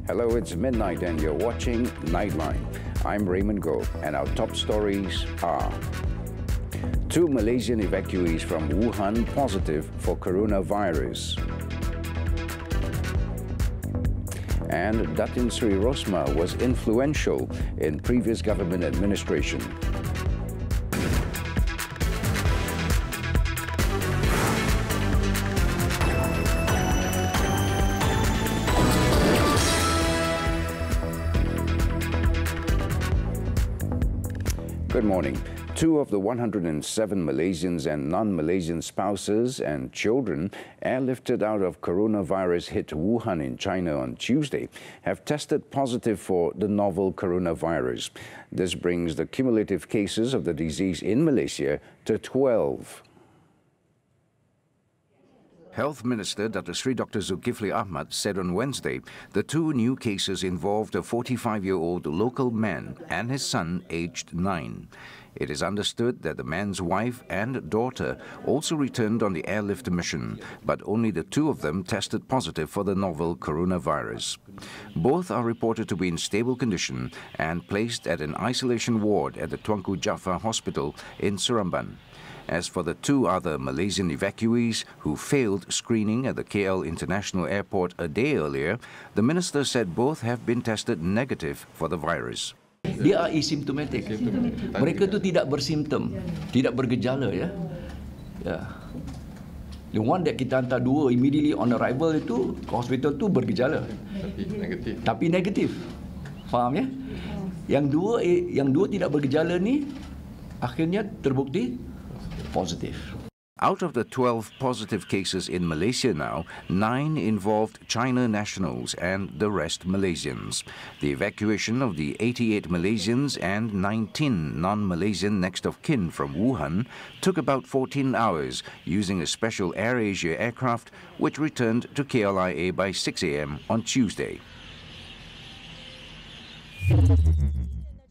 Hello, it's midnight and you're watching Nightline. I'm Raymond Go, and our top stories are: 2 Malaysian evacuees from Wuhan positive for coronavirus. And Datin Sri Rosmah was influential in previous government administration. Good morning. 2 of the 107 Malaysians and non-Malaysian spouses and children airlifted out of coronavirus-hit Wuhan in China on Tuesday have tested positive for the novel coronavirus. This brings the cumulative cases of the disease in Malaysia to 12. Health Minister Dr. Zulkifli Ahmad said on Wednesday the 2 new cases involved a 45-year-old local man and his son aged 9. It is understood that the man's wife and daughter also returned on the airlift mission, but only the 2 of them tested positive for the novel coronavirus. Both are reported to be in stable condition and placed at an isolation ward at the Tuanku Jaafar Hospital in Seremban. As for the 2 other Malaysian evacuees who failed screening at the KL International Airport a day earlier, the minister said both have been tested negative for the virus. Dia asymptomatic. Mereka tu tidak bersimptom, tidak bergejala ya. The one that kita hantar 2 immediately on arrival itu ke hospital tu bergejala. Tapi negatif. Faham ya? Yang dua tidak bergejala ni akhirnya terbukti positive. Out of the 12 positive cases in Malaysia now, 9 involved China nationals and the rest Malaysians. The evacuation of the 88 Malaysians and 19 non-Malaysian next of kin from Wuhan took about 14 hours using a special AirAsia aircraft which returned to KLIA by 6 a.m. on Tuesday.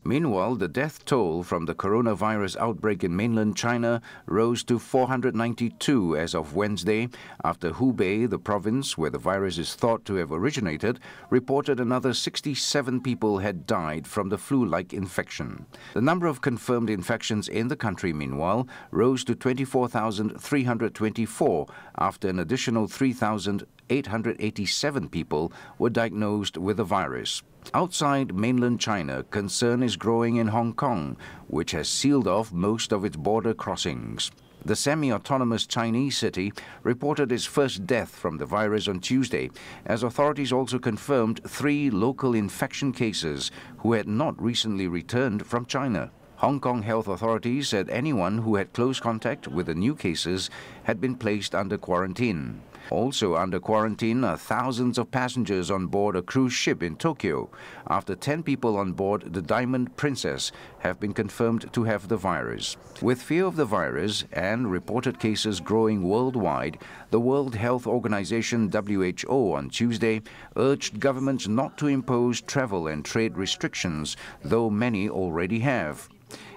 Meanwhile, the death toll from the coronavirus outbreak in mainland China rose to 492 as of Wednesday, after Hubei, the province where the virus is thought to have originated, reported another 67 people had died from the flu-like infection. The number of confirmed infections in the country, meanwhile, rose to 24,324 after an additional 3,887 people were diagnosed with the virus. Outside mainland China, concern is growing in Hong Kong, which has sealed off most of its border crossings. The semi-autonomous Chinese city reported its first death from the virus on Tuesday, as authorities also confirmed 3 local infection cases who had not recently returned from China. Hong Kong health authorities said anyone who had close contact with the new cases had been placed under quarantine. Also under quarantine are thousands of passengers on board a cruise ship in Tokyo, after 10 people on board the Diamond Princess have been confirmed to have the virus. With fear of the virus and reported cases growing worldwide, the World Health Organization WHO on Tuesday urged governments not to impose travel and trade restrictions, though many already have.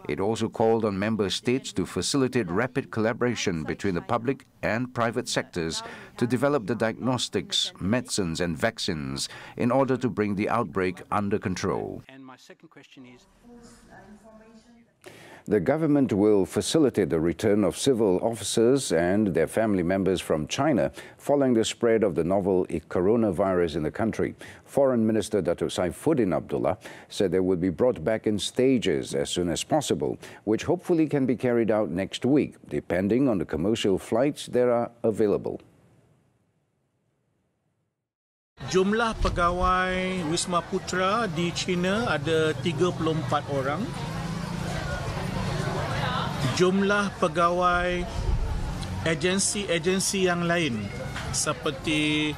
It also called on member states to facilitate rapid collaboration between the public and private sectors to develop the diagnostics, medicines and vaccines in order to bring the outbreak under control. And my second question is, the government will facilitate the return of civil officers and their family members from China following the spread of the novel coronavirus in the country. Foreign Minister Datuk Saifuddin Abdullah said they will be brought back in stages as soon as possible, which hopefully can be carried out next week, depending on the commercial flights that are available. Jumlah pegawai Wisma Putra di China ada 34 orang. Jumlah pegawai agensi-agensi yang lain seperti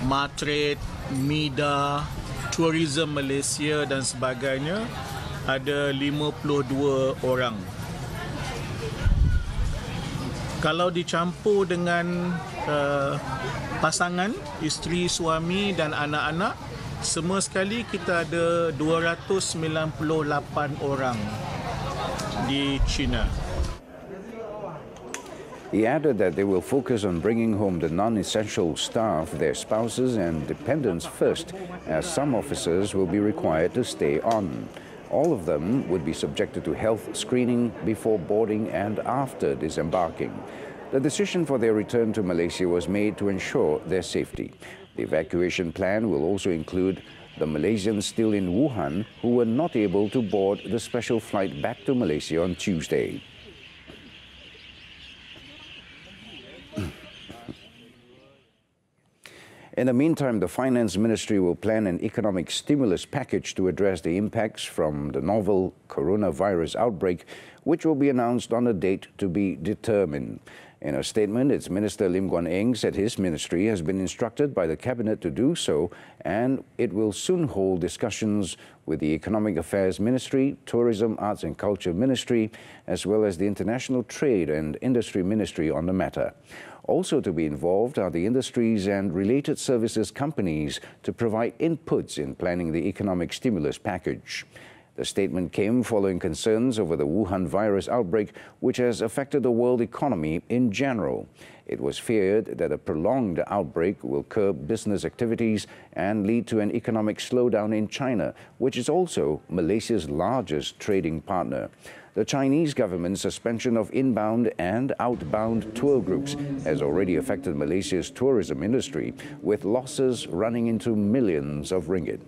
Matret, MIDA, Tourism Malaysia dan sebagainya ada 52 orang. Kalau dicampur dengan pasangan, isteri, suami dan anak-anak, semua sekali kita ada 298 orang di China. He added that they will focus on bringing home the non-essential staff, their spouses and dependents first, as some officers will be required to stay on. All of them would be subjected to health screening before boarding and after disembarking. The decision for their return to Malaysia was made to ensure their safety. The evacuation plan will also include the Malaysians still in Wuhan who were not able to board the special flight back to Malaysia on Tuesday. In the meantime, the Finance Ministry will plan an economic stimulus package to address the impacts from the novel coronavirus outbreak, which will be announced on a date to be determined. In a statement, its Minister Lim Guan Eng said his ministry has been instructed by the Cabinet to do so, and it will soon hold discussions with the Economic Affairs Ministry, Tourism, Arts and Culture Ministry, as well as the International Trade and Industry Ministry on the matter. Also to be involved are the industries and related services companies to provide inputs in planning the economic stimulus package. The statement came following concerns over the Wuhan virus outbreak, which has affected the world economy in general. It was feared that a prolonged outbreak will curb business activities and lead to an economic slowdown in China, which is also Malaysia's largest trading partner. The Chinese government's suspension of inbound and outbound tour groups has already affected Malaysia's tourism industry, with losses running into millions of ringgit.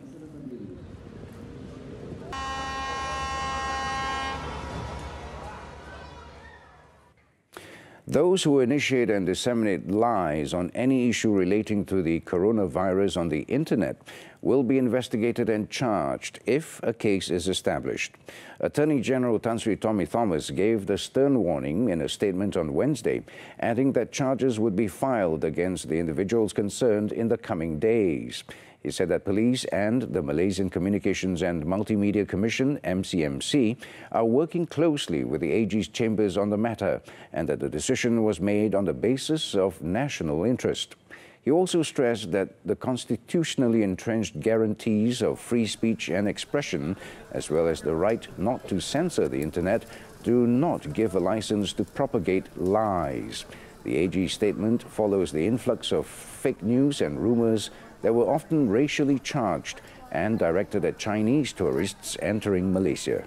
Those who initiate and disseminate lies on any issue relating to the coronavirus on the internet will be investigated and charged if a case is established. Attorney General Tan Sri Tommy Thomas gave the stern warning in a statement on Wednesday, adding that charges would be filed against the individuals concerned in the coming days. He said that police and the Malaysian Communications and Multimedia Commission, MCMC, are working closely with the AG's chambers on the matter, and that the decision was made on the basis of national interest. He also stressed that the constitutionally entrenched guarantees of free speech and expression, as well as the right not to censor the internet, do not give a license to propagate lies. The AG's statement follows the influx of fake news and rumors that were often racially charged and directed at Chinese tourists entering Malaysia.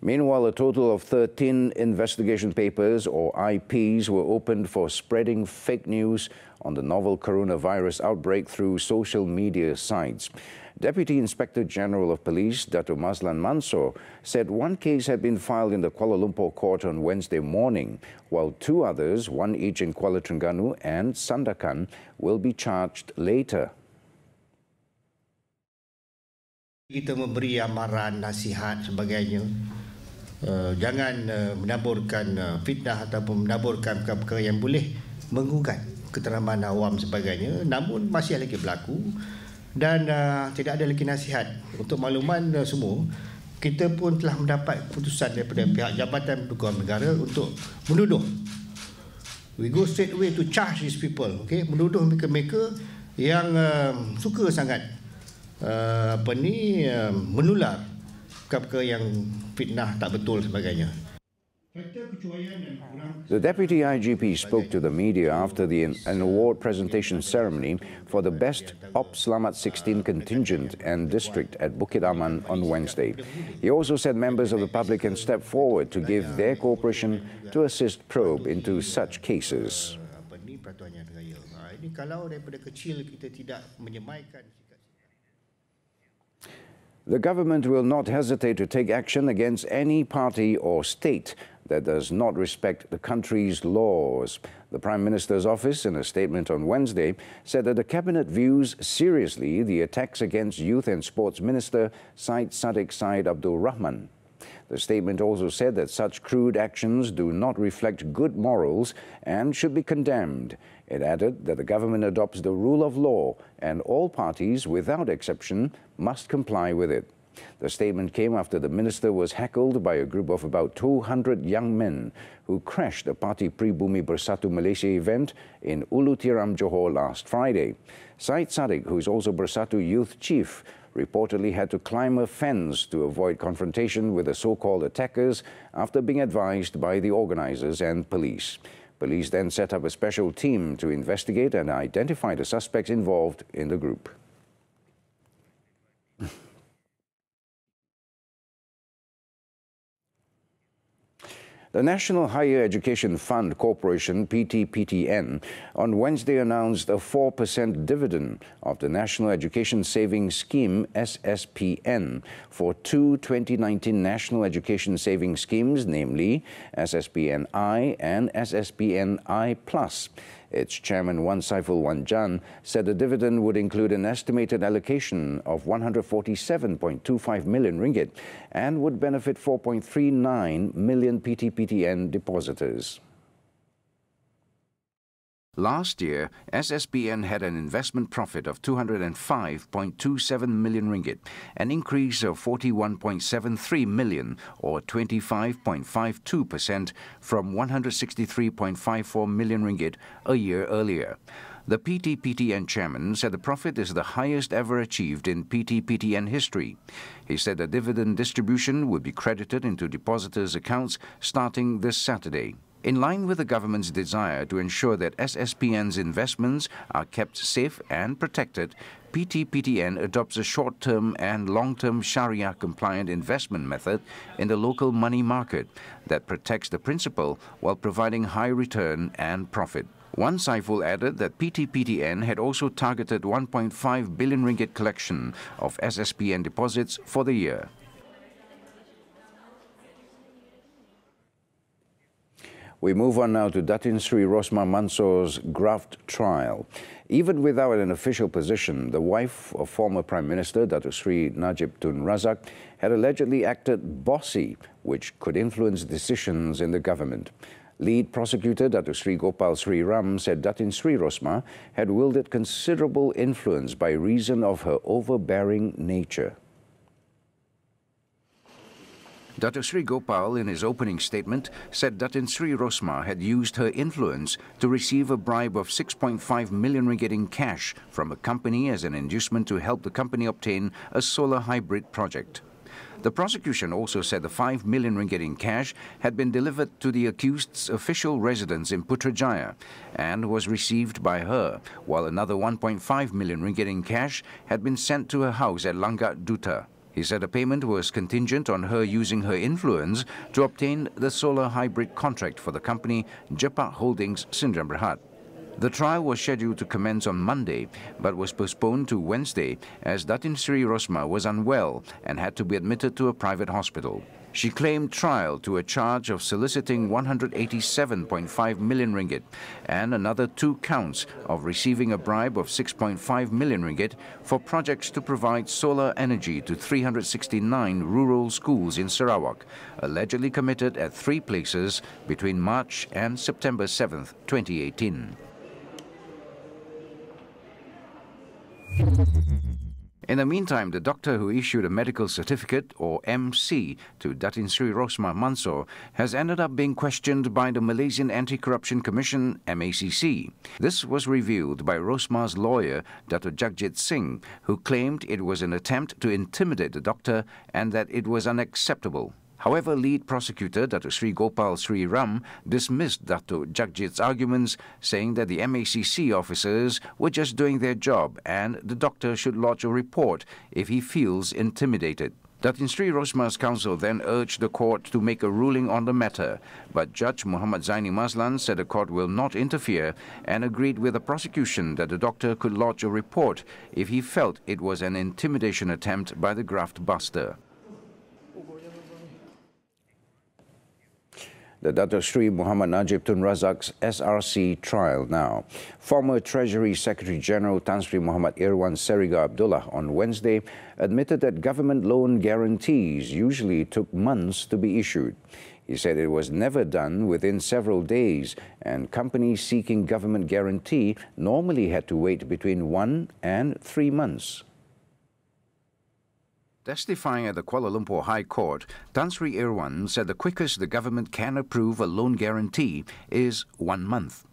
Meanwhile, a total of 13 investigation papers, or IPs, were opened for spreading fake news on the novel coronavirus outbreak through social media sites. Deputy Inspector General of Police, Dato' Mazlan Mansoor, said one case had been filed in the Kuala Lumpur court on Wednesday morning, while two others, one each in Kuala Terengganu and Sandakan, will be charged later. Kita memberi amaran, nasihat sebagainya. Jangan menaburkan fitnah ataupun menaburkan perkara yang boleh menggugat keteraman awam sebagainya. Namun masih lagi berlaku. Dan tidak ada lagi nasihat. Untuk makluman semua, kita pun telah mendapat keputusan daripada pihak Jabatan Peguam Negara untuk menuduh. We go straight away to charge these people, okay? Menuduh mereka-mereka yang suka sangat menular perkara yang fitnah tak betul sebagainya. The Deputy IGP spoke to the media after an award presentation ceremony for the Best Op Slamat 16 Contingent and District at Bukit Aman on Wednesday. He also said members of the public can step forward to give their cooperation to assist probe into such cases. The government will not hesitate to take action against any party or state that does not respect the country's laws. The Prime Minister's office, in a statement on Wednesday, said that the Cabinet views seriously the attacks against Youth and Sports Minister Syed Saddiq Syed Abdul Rahman. The statement also said that such crude actions do not reflect good morals and should be condemned. It added that the government adopts the rule of law and all parties, without exception, must comply with it. The statement came after the minister was heckled by a group of about 200 young men who crashed a party Pribumi Bersatu Malaysia event in Ulu Tiram, Johor last Friday. Syed Saddiq, who is also Bersatu youth chief, reportedly had to climb a fence to avoid confrontation with the so-called attackers after being advised by the organizers and police. Police then set up a special team to investigate and identify the suspects involved in the group. The National Higher Education Fund Corporation, PTPTN, on Wednesday announced a 4% dividend of the National Education Savings Scheme, SSPN, for two 2019 National Education Savings Schemes, namely SSPN-I and SSPN-I+. Its chairman, Wan Saiful Wan Jan, said the dividend would include an estimated allocation of 147.25 million ringgit and would benefit 4.39 million PTPTN depositors. Last year, SSPN had an investment profit of 205.27 million ringgit, an increase of 41.73 million or 25.52% from 163.54 million ringgit a year earlier. The PTPTN chairman said the profit is the highest ever achieved in PTPTN history. He said the dividend distribution would be credited into depositors' accounts starting this Saturday. In line with the government's desire to ensure that SSPN's investments are kept safe and protected, PTPTN adopts a short-term and long-term Sharia-compliant investment method in the local money market that protects the principal while providing high return and profit. Wan Saiful added that PTPTN had also targeted 1.5 billion ringgit collection of SSPN deposits for the year. We move on now to Datin Sri Rosmah Mansor's Graft trial. Even without an official position, the wife of former Prime Minister Datuk Sri Najib Tun Razak had allegedly acted bossy, which could influence decisions in the government. Lead prosecutor Datuk Sri Gopal Sri Ram said Datin Sri Rosmah had wielded considerable influence by reason of her overbearing nature. Datuk Sri Gopal, in his opening statement, said Datin Sri Rosmah had used her influence to receive a bribe of 6.5 million ringgit in cash from a company as an inducement to help the company obtain a solar hybrid project. The prosecution also said the 5 million ringgit in cash had been delivered to the accused's official residence in Putrajaya and was received by her, while another 1.5 million ringgit in cash had been sent to her house at Langat Duta. He said the payment was contingent on her using her influence to obtain the solar hybrid contract for the company Jepak Holdings Sdn Bhd. The trial was scheduled to commence on Monday, but was postponed to Wednesday as Datin Sri Rosmah was unwell and had to be admitted to a private hospital. She claimed trial to a charge of soliciting 187.5 million ringgit and another 2 counts of receiving a bribe of 6.5 million ringgit for projects to provide solar energy to 369 rural schools in Sarawak, allegedly committed at 3 places between March and September 7, 2018. In the meantime, the doctor who issued a medical certificate, or MC, to Datin Sri Rosmah Mansor has ended up being questioned by the Malaysian Anti-Corruption Commission, MACC. This was revealed by Rosmah's lawyer, Dato' Jagjit Singh, who claimed it was an attempt to intimidate the doctor and that it was unacceptable. However, lead prosecutor Dato' Sri Gopal Sri Ram dismissed Dato' Jagjit's arguments, saying that the MACC officers were just doing their job and the doctor should lodge a report if he feels intimidated. Datin Sri Rosmah's counsel then urged the court to make a ruling on the matter, but Judge Muhammad Zaini Mazlan said the court will not interfere and agreed with the prosecution that the doctor could lodge a report if he felt it was an intimidation attempt by the graft buster. The Dato' Sri Muhammad Najib Tun Razak's SRC trial now. Former Treasury Secretary General Tan Sri Muhammad Irwan Seriga Abdullah on Wednesday admitted that government loan guarantees usually took months to be issued. He said it was never done within several days, and companies seeking government guarantee normally had to wait between 1 and 3 months. Testifying at the Kuala Lumpur High Court, Tan Sri Irwan said the quickest the government can approve a loan guarantee is 1 month.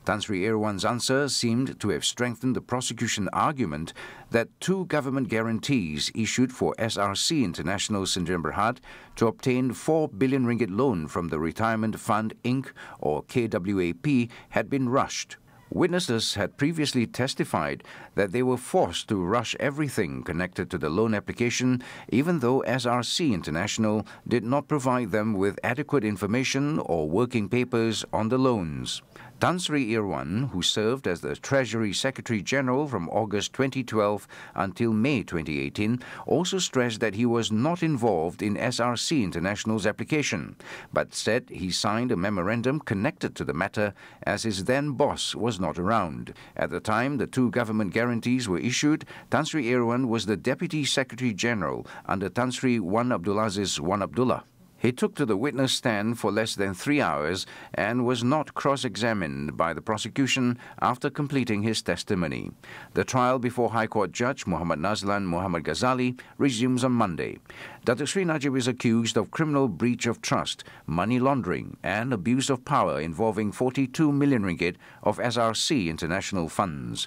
Tan Sri Irwan's answer seemed to have strengthened the prosecution argument that 2 government guarantees issued for SRC International Sdn Bhd to obtain 4 billion ringgit loan from the Retirement Fund Inc. or KWAP had been rushed. Witnesses had previously testified that they were forced to rush everything connected to the loan application, even though SRC International did not provide them with adequate information or working papers on the loans. Tan Sri Irwan, who served as the Treasury Secretary General from August 2012 until May 2018, also stressed that he was not involved in SRC International's application, but said he signed a memorandum connected to the matter as his then boss was not around. At the time the 2 government guarantees were issued, Tan Sri Irwan was the Deputy Secretary General under Tan Sri Wan Abdulaziz Wan Abdullah. He took to the witness stand for less than 3 hours and was not cross-examined by the prosecution after completing his testimony. The trial before High Court Judge Muhammad Nazlan Muhammad Ghazali resumes on Monday. Datuk Sri Najib is accused of criminal breach of trust, money laundering and abuse of power involving 42 million ringgit of SRC International funds.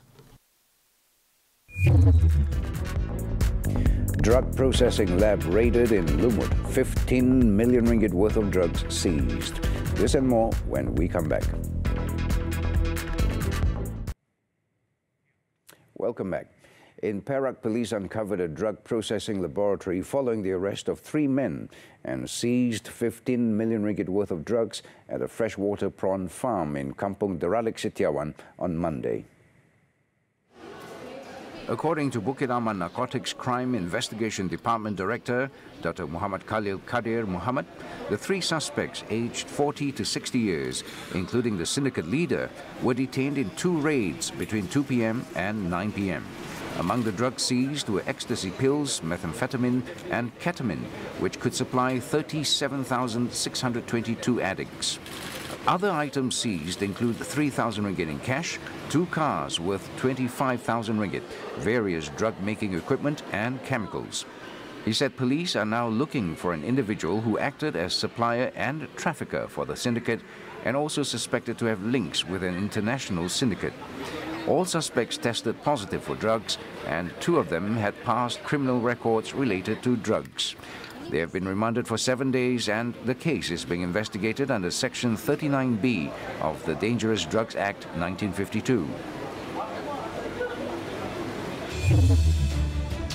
Drug processing lab raided in Lumut. 15 million ringgit worth of drugs seized. This and more when we come back. Welcome back. In Perak, police uncovered a drug processing laboratory following the arrest of 3 men and seized 15 million ringgit worth of drugs at a freshwater prawn farm in Kampung Deralik Setiawan on Monday. According to Bukit Aman Narcotics Crime Investigation Department Director, Dr. Muhammad Khalil Kadir Muhammad, the 3 suspects aged 40 to 60 years, including the syndicate leader, were detained in 2 raids between 2 p.m. and 9 p.m. Among the drugs seized were ecstasy pills, methamphetamine and ketamine, which could supply 37,622 addicts. Other items seized include 3,000 ringgit in cash, 2 cars worth 25,000 ringgit, various drug-making equipment and chemicals. He said police are now looking for an individual who acted as supplier and trafficker for the syndicate and also suspected to have links with an international syndicate. All suspects tested positive for drugs and 2 of them had past criminal records related to drugs. They have been remanded for 7 days and the case is being investigated under Section 39B of the Dangerous Drugs Act 1952.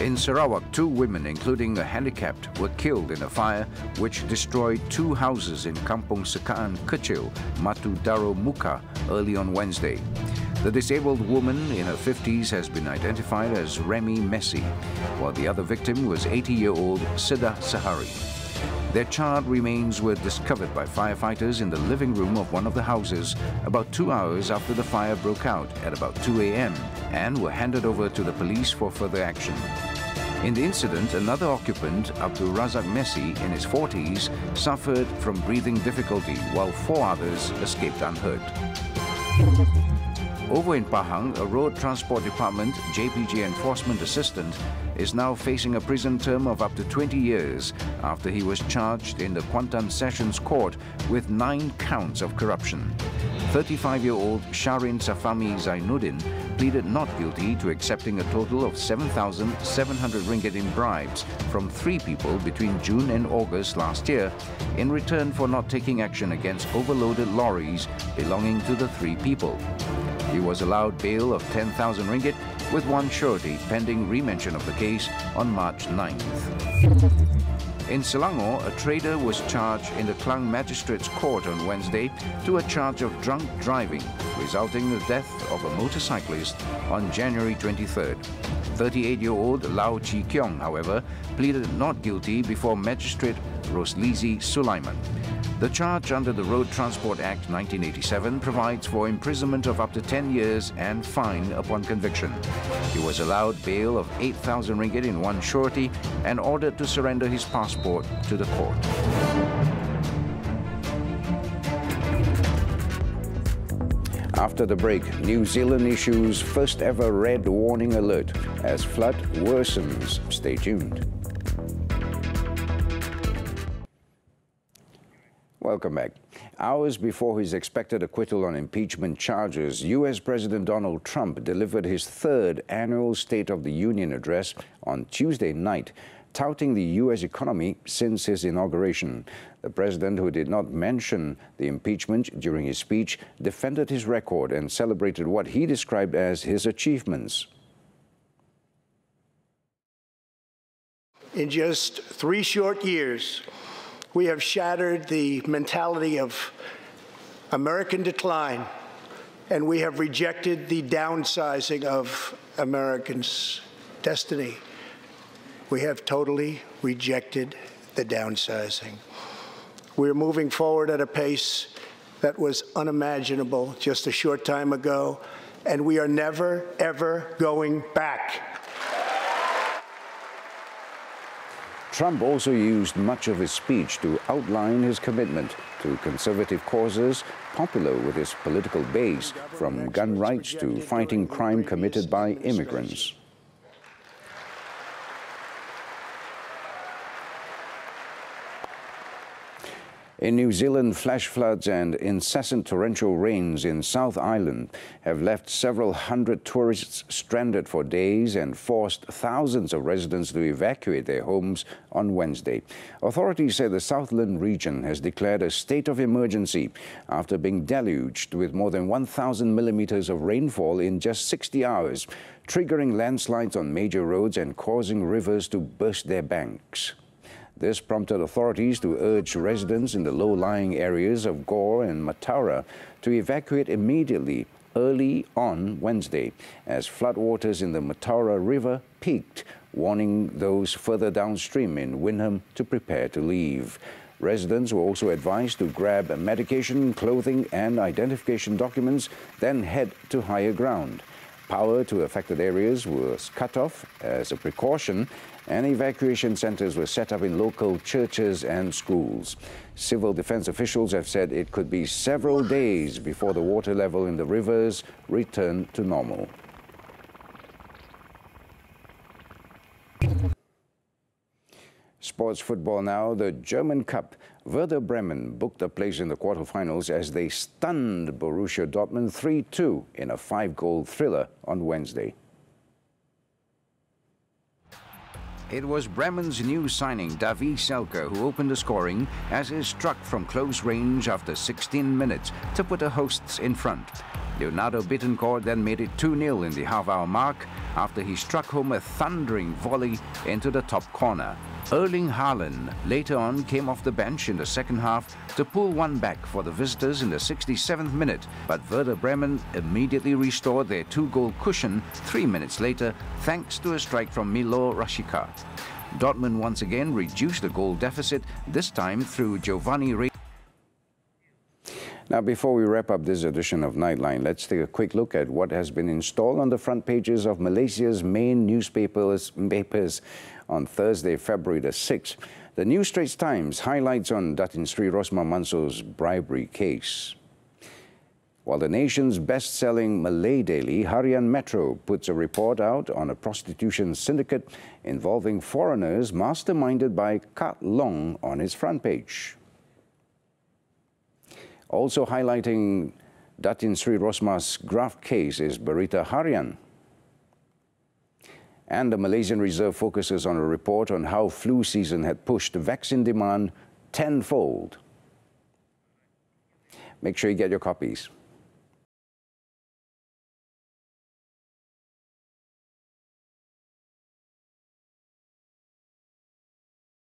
In Sarawak, 2 women, including a handicapped, were killed in a fire which destroyed 2 houses in Kampung Sekaan Kecil, Matu Daro Muka, early on Wednesday. The disabled woman in her 50s has been identified as Remy Messi, while the other victim was 80-year-old Sidah Sahari. Their charred remains were discovered by firefighters in the living room of one of the houses about 2 hours after the fire broke out at about 2 a.m. and were handed over to the police for further action. In the incident, another occupant, Abdul Razak Messi, in his 40s, suffered from breathing difficulty, while 4 others escaped unhurt. Over in Pahang, a Road Transport Department JPJ enforcement assistant is now facing a prison term of up to 20 years after he was charged in the Kuantan Sessions Court with 9 counts of corruption. 35-year-old Sharin Safami Zainuddin pleaded not guilty to accepting a total of 7,700 ringgit in bribes from 3 people between June and August last year in return for not taking action against overloaded lorries belonging to the 3 people. He was allowed bail of 10,000 ringgit with 1 surety pending remention of the case on March 9th. In Selangor, a trader was charged in the Klang Magistrates Court on Wednesday to a charge of drunk driving, resulting in the death of a motorcyclist on January 23rd. 38-year-old Lau Chi Kiong, however, pleaded not guilty before Magistrate Roslizi Sulaiman. The charge under the Road Transport Act 1987 provides for imprisonment of up to 10 years and fine upon conviction. He was allowed bail of 8,000 ringgit in 1 surety and ordered to surrender his passport to the court. After the break, New Zealand issues first ever red warning alert as flood worsens. Stay tuned. Welcome back. Hours before his expected acquittal on impeachment charges, U.S. President Donald Trump delivered his third annual State of the Union address on Tuesday night, touting the U.S. economy since his inauguration. The president, who did not mention the impeachment during his speech, defended his record and celebrated what he described as his achievements. In just 3 short years, we have shattered the mentality of American decline, and we have rejected the downsizing of Americans' destiny. We have totally rejected the downsizing. We're moving forward at a pace that was unimaginable just a short time ago, and we are never, ever going back. Trump also used much of his speech to outline his commitment to conservative causes popular with his political base, from gun rights to fighting crime committed by immigrants. In New Zealand, flash floods and incessant torrential rains in South Island have left several hundred tourists stranded for days and forced thousands of residents to evacuate their homes on Wednesday. Authorities say the Southland region has declared a state of emergency after being deluged with more than 1,000 millimeters of rainfall in just 60 hours, triggering landslides on major roads and causing rivers to burst their banks. This prompted authorities to urge residents in the low-lying areas of Gore and Mataura to evacuate immediately early on Wednesday, as floodwaters in the Mataura River peaked, warning those further downstream in Wyndham to prepare to leave. Residents were also advised to grab medication, clothing and identification documents, then head to higher ground. Power to affected areas was cut off as a precaution, and evacuation centers were set up in local churches and schools. Civil defense officials have said it could be several days before the water level in the rivers return to normal. Sports football now. The German Cup. Werder Bremen booked a place in the quarterfinals as they stunned Borussia Dortmund 3-2 in a 5-goal thriller on Wednesday. It was Bremen's new signing, Davy Selke, who opened the scoring as he struck from close range after 16 minutes to put the hosts in front. Leonardo Bittencourt then made it 2-0 in the half-hour mark after he struck home a thundering volley into the top corner. Erling Haaland later on came off the bench in the second half to pull one back for the visitors in the 67th minute, but Werder Bremen immediately restored their 2-goal cushion 3 minutes later thanks to a strike from Milo Rashica. Dortmund once again reduced the goal deficit, this time through Giovanni Reyes. Now, before we wrap up this edition of Nightline, let's take a quick look at what has been installed on the front pages of Malaysia's main newspapers on Thursday, February the 6th. The New Straits Times highlights on Datin Sri Rosmah Mansur's bribery case, while the nation's best-selling Malay daily, Harian Metro, puts a report out on a prostitution syndicate involving foreigners masterminded by Kat Long on its front page. Also highlighting Datin Sri Rosmah's Graft case is Berita Harian. And the Malaysian Reserve focuses on a report on how flu season had pushed vaccine demand tenfold. Make sure you get your copies.